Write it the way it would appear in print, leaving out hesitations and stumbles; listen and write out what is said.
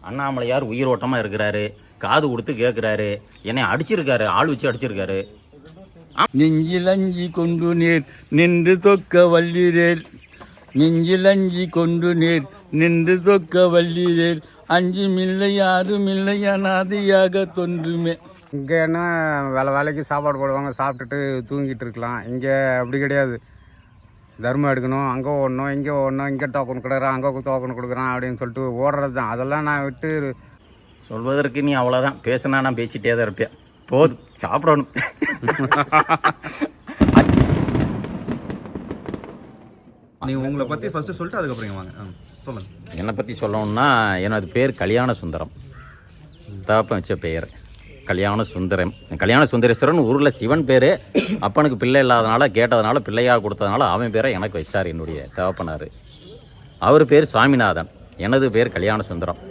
அண்ணாமலையார் உயிரோட்டமாக இருக்கிறாரு, காது கொடுத்து கேட்குறாரு, என்னை அடிச்சிருக்காரு, ஆள் வச்சு அடிச்சிருக்காரு. நெஞ்சிலஞ்சி கொண்டு நேர் நின்று தொக்க வல்லிரேல், நெஞ்சிலஞ்சி கொண்டு நேர் நின்று தொக்க வல்லிரேல், அஞ்சு மில்லை யாரும் இல்லை அனாதையாக தொன்றுமே. இங்கேன்னா வேலைக்கு சாப்பாடு போடுவாங்க, சாப்பிட்டுட்டு தூங்கிட்டு இருக்கலாம். இங்கே அப்படி கிடையாது. தர்மம் எடுக்கணும், அங்கே ஓடணும், இங்கே ஓடணும், இங்கே டோக்கன் கொடுக்குறான், அங்கே டோக்கன் கொடுக்குறான் அப்படின்னு சொல்லிட்டு ஓடுறது தான். அதெல்லாம் நான் விட்டு சொல்வதற்கு நீ அவ்வளோதான். பேசுனா நான் பேசிகிட்டே தான் இருப்பேன். போதும், சாப்பிடணும். நீங்கள் உங்களை பற்றி ஃபஸ்ட்டு சொல்லிட்டு அதுக்கப்புறம் வாங்க. சொல்லுங்கள். என்னை பற்றி சொல்லணும்னா, எனது பேர் கல்யாண சுந்தரம். தகப்பன் வச்ச பெயர் கல்யாண சுந்தரம். கல்யாண சுந்தரேஸ்வரன் ஊரில் சிவன் பேர். அப்பனுக்கு பிள்ளை இல்லாதனால கேட்டதுனால பிள்ளையாக கொடுத்ததுனால அவன் பேரை எனக்கு வச்சார் என்னுடைய தகப்பனார். அவர் பேர் சுவாமிநாதன், எனது பேர் கல்யாண சுந்தரம்.